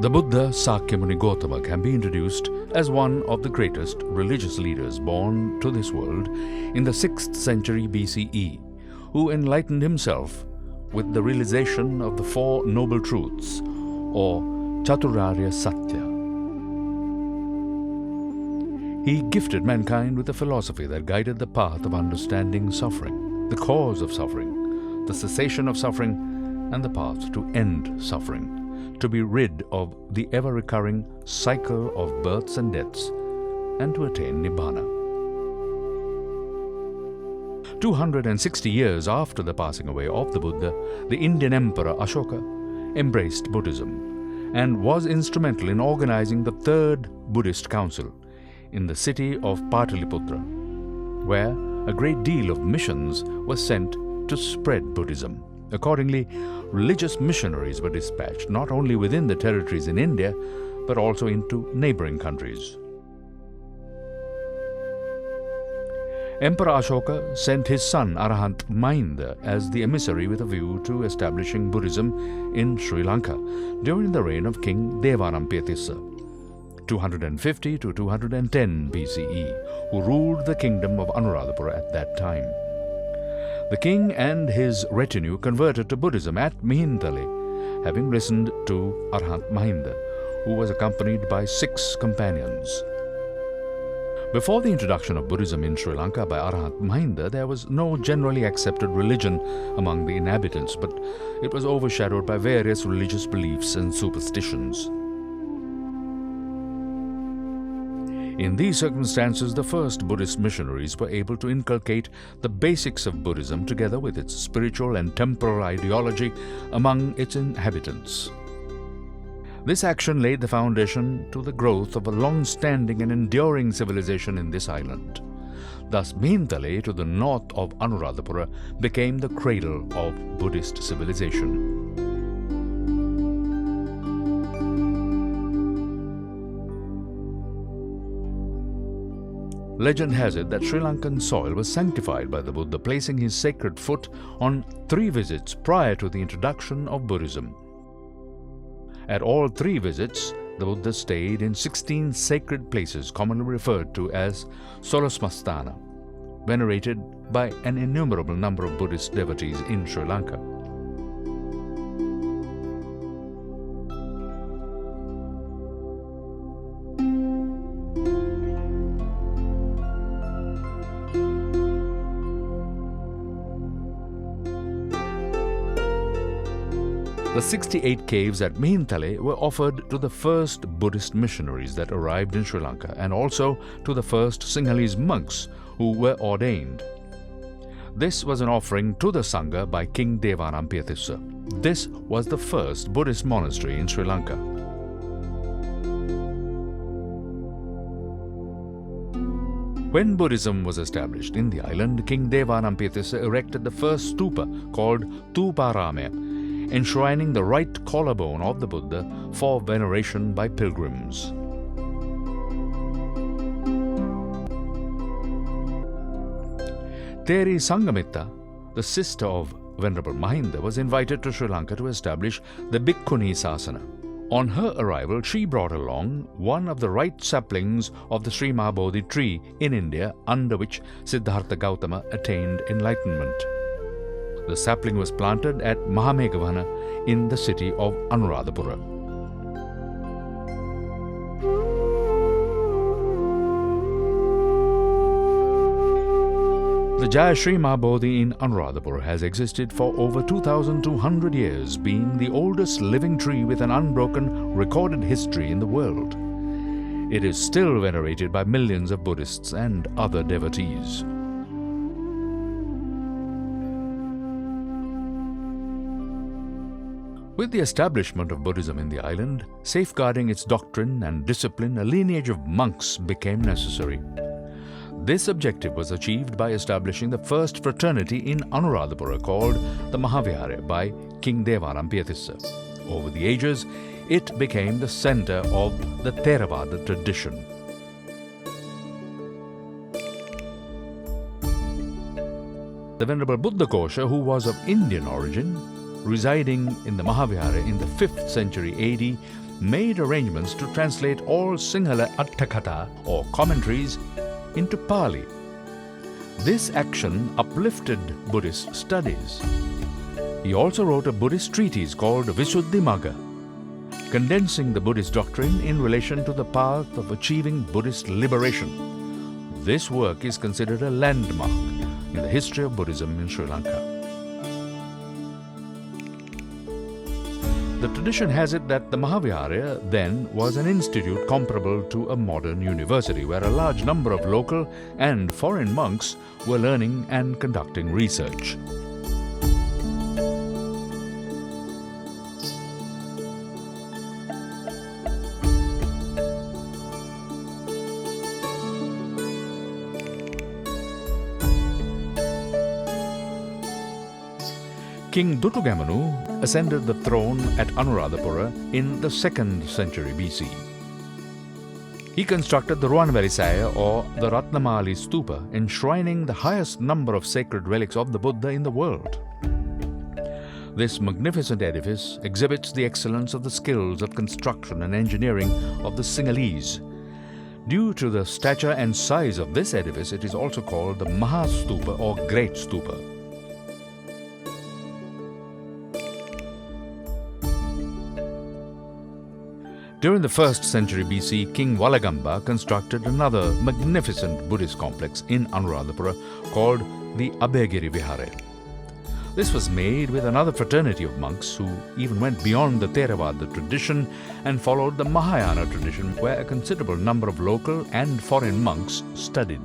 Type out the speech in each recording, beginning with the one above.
The Buddha Sakyamuni Gautama can be introduced as one of the greatest religious leaders born to this world in the 6th century BCE, who enlightened himself with the realization of the Four Noble Truths, or Chaturarya Satya. He gifted mankind with a philosophy that guided the path of understanding suffering, the cause of suffering, the cessation of suffering, and the path to end suffering, to be rid of the ever-recurring cycle of births and deaths, and to attain Nibbana. 260 years after the passing away of the Buddha, the Indian Emperor Ashoka embraced Buddhism and was instrumental in organizing the Third Buddhist Council in the city of Pataliputra, where a great deal of missions were sent to spread Buddhism. Accordingly, religious missionaries were dispatched not only within the territories in India, but also into neighboring countries. Emperor Ashoka sent his son Arahant Mahinda as the emissary with a view to establishing Buddhism in Sri Lanka during the reign of King Devanampiyatissa, 250 to 210 BCE, who ruled the kingdom of Anuradhapura at that time. The king and his retinue converted to Buddhism at Mihintale, having listened to Arahant Mahinda, who was accompanied by 6 companions. Before the introduction of Buddhism in Sri Lanka by Arahant Mahinda, there was no generally accepted religion among the inhabitants, but it was overshadowed by various religious beliefs and superstitions. In these circumstances, the first Buddhist missionaries were able to inculcate the basics of Buddhism together with its spiritual and temporal ideology among its inhabitants. This action laid the foundation to the growth of a long-standing and enduring civilization in this island. Thus, Mihintale, to the north of Anuradhapura, became the cradle of Buddhist civilization. Legend has it that Sri Lankan soil was sanctified by the Buddha, placing his sacred foot on 3 visits prior to the introduction of Buddhism. At all 3 visits, the Buddha stayed in 16 sacred places commonly referred to as Solasmasthana, venerated by an innumerable number of Buddhist devotees in Sri Lanka. The 68 caves at Mihintale were offered to the first Buddhist missionaries that arrived in Sri Lanka, and also to the first Sinhalese monks who were ordained. This was an offering to the Sangha by King Devanampiyatissa. This was the first Buddhist monastery in Sri Lanka. When Buddhism was established in the island, King Devanampiyatissa erected the first stupa called Tuparame, enshrining the right collarbone of the Buddha for veneration by pilgrims. Teri Sangamitta, the sister of Venerable Mahinda, was invited to Sri Lanka to establish the Bhikkhuni Sasana. On her arrival, she brought along one of the right saplings of the Sri Mahabodhi tree in India, under which Siddhartha Gautama attained enlightenment. The sapling was planted at Mahameghavana in the city of Anuradhapura. The Jayashree Mahabodhi in Anuradhapura has existed for over 2,200 years, being the oldest living tree with an unbroken recorded history in the world. It is still venerated by millions of Buddhists and other devotees. With the establishment of Buddhism in the island, safeguarding its doctrine and discipline, a lineage of monks became necessary. This objective was achieved by establishing the first fraternity in Anuradhapura called the Mahavihara by King Devanampiyatissa. Over the ages, it became the center of the Theravada tradition. The Venerable Buddha Kosha, who was of Indian origin, residing in the Mahavihara in the 5th century AD, made arrangements to translate all Sinhala Atthakatha or commentaries into Pali. This action uplifted Buddhist studies. He also wrote a Buddhist treatise called Visuddhimagga, condensing the Buddhist doctrine in relation to the path of achieving Buddhist liberation. This work is considered a landmark in the history of Buddhism in Sri Lanka. The tradition has it that the Mahavihara then was an institute comparable to a modern university, where a large number of local and foreign monks were learning and conducting research. King Dutugamanu ascended the throne at Anuradhapura in the 2nd century BC. He constructed the Ruwanvelisaya or the Ratnamali stupa, enshrining the highest number of sacred relics of the Buddha in the world. This magnificent edifice exhibits the excellence of the skills of construction and engineering of the Sinhalese. Due to the stature and size of this edifice, it is also called the Mahastupa or Great Stupa. During the 1st century BC, King Walagamba constructed another magnificent Buddhist complex in Anuradhapura called the Abhayagiri Vihara. This was made with another fraternity of monks who even went beyond the Theravada tradition and followed the Mahayana tradition, where a considerable number of local and foreign monks studied.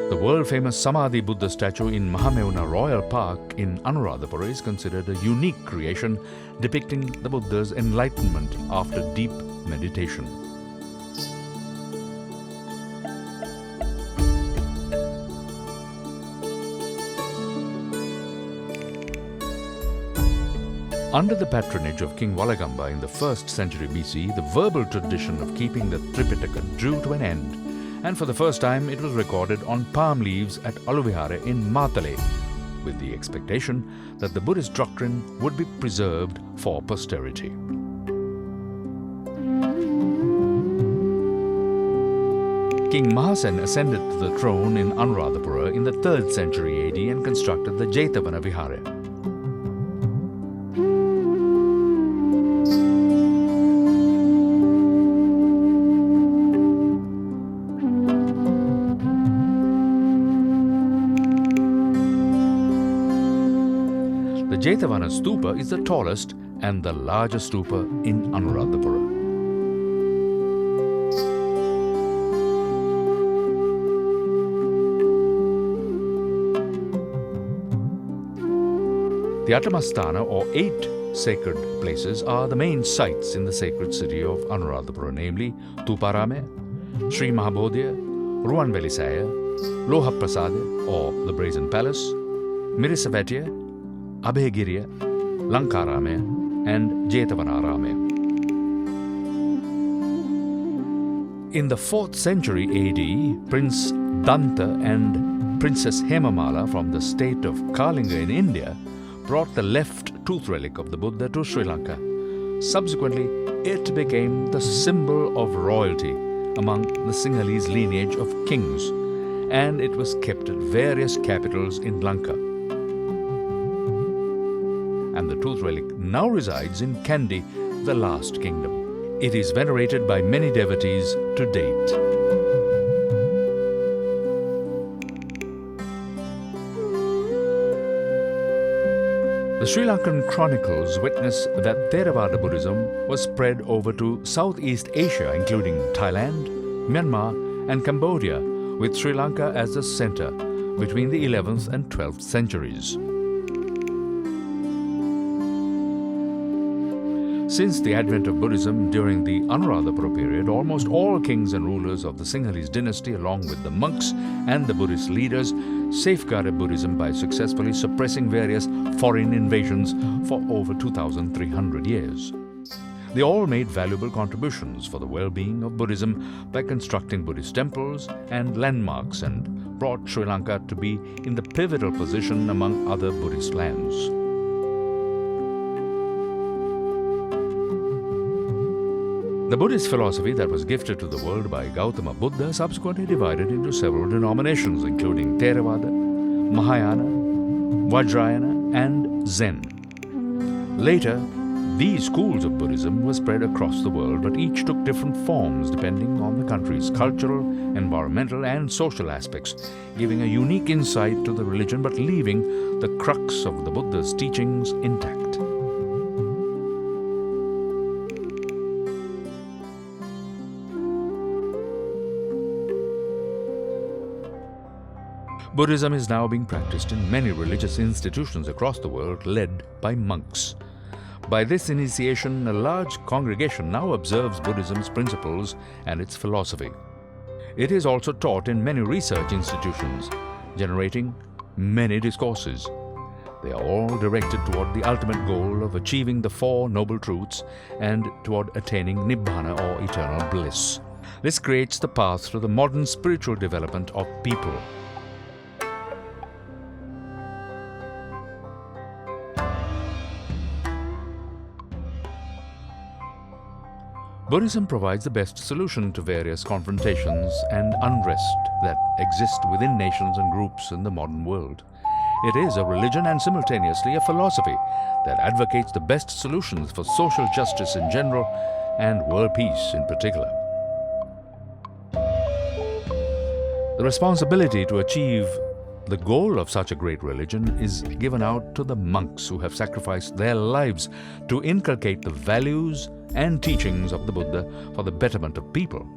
The world-famous Samadhi Buddha statue in Mahamevna Royal Park in Anuradhapura is considered a unique creation depicting the Buddha's enlightenment after deep meditation. Under the patronage of King Walagamba in the 1st century BC, the verbal tradition of keeping the Tripitaka drew to an end, and for the first time it was recorded on palm leaves at Aluvihara in Matale, with the expectation that the Buddhist doctrine would be preserved for posterity. King Mahasen ascended to the throne in Anuradhapura in the 3rd century AD and constructed the Jetavana Vihara. The Jetavana stupa is the tallest and the largest stupa in Anuradhapura. The Atamasthana, or 8 sacred places, are the main sites in the sacred city of Anuradhapura, namely Tuparame, Sri Mahabodhya, Ruwanvelisaya, Lohaprasada or the Brazen Palace, Mirisavatya, Abhayagiriya, Lankarame and Jetavanarame. In the 4th century AD, Prince Danta and Princess Hemamala from the state of Kalinga in India brought the left tooth relic of the Buddha to Sri Lanka. Subsequently, it became the symbol of royalty among the Sinhalese lineage of kings, and it was kept at various capitals in Lanka. And the tooth relic now resides in Kandy, the last kingdom. It is venerated by many devotees to date. The Sri Lankan chronicles witness that Theravada Buddhism was spread over to Southeast Asia, including Thailand, Myanmar and Cambodia, with Sri Lanka as the center between the 11th and 12th centuries. Since the advent of Buddhism during the Anuradhapura period, almost all kings and rulers of the Sinhalese dynasty, along with the monks and the Buddhist leaders, safeguarded Buddhism by successfully suppressing various foreign invasions for over 2,300 years. They all made valuable contributions for the well-being of Buddhism by constructing Buddhist temples and landmarks, and brought Sri Lanka to be in the pivotal position among other Buddhist lands. The Buddhist philosophy that was gifted to the world by Gautama Buddha subsequently divided into several denominations, including Theravada, Mahayana, Vajrayana, and Zen. Later, these schools of Buddhism were spread across the world, but each took different forms depending on the country's cultural, environmental, and social aspects, giving a unique insight to the religion but leaving the crux of the Buddha's teachings intact. Buddhism is now being practiced in many religious institutions across the world, led by monks. By this initiation, a large congregation now observes Buddhism's principles and its philosophy. It is also taught in many research institutions, generating many discourses. They are all directed toward the ultimate goal of achieving the Four Noble Truths and toward attaining Nibbana, or eternal bliss. This creates the path to the modern spiritual development of people. Buddhism provides the best solution to various confrontations and unrest that exist within nations and groups in the modern world. It is a religion and simultaneously a philosophy that advocates the best solutions for social justice in general and world peace in particular. The responsibility to achieve the goal of such a great religion is given out to the monks who have sacrificed their lives to inculcate the values and teachings of the Buddha for the betterment of people.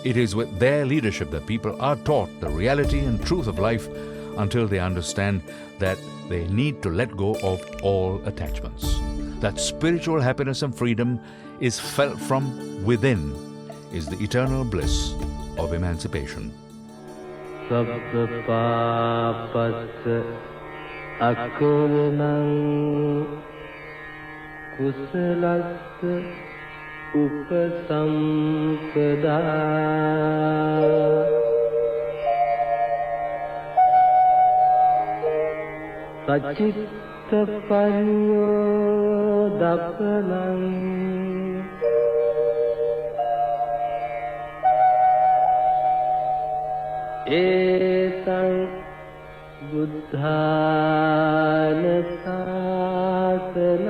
It is with their leadership that people are taught the reality and truth of life until they understand that they need to let go of all attachments. That spiritual happiness and freedom is felt from within is the eternal bliss of emancipation. Sabba papassa akuranam kusalassa upasampada sacitta panyodapanam etam buddhana sasana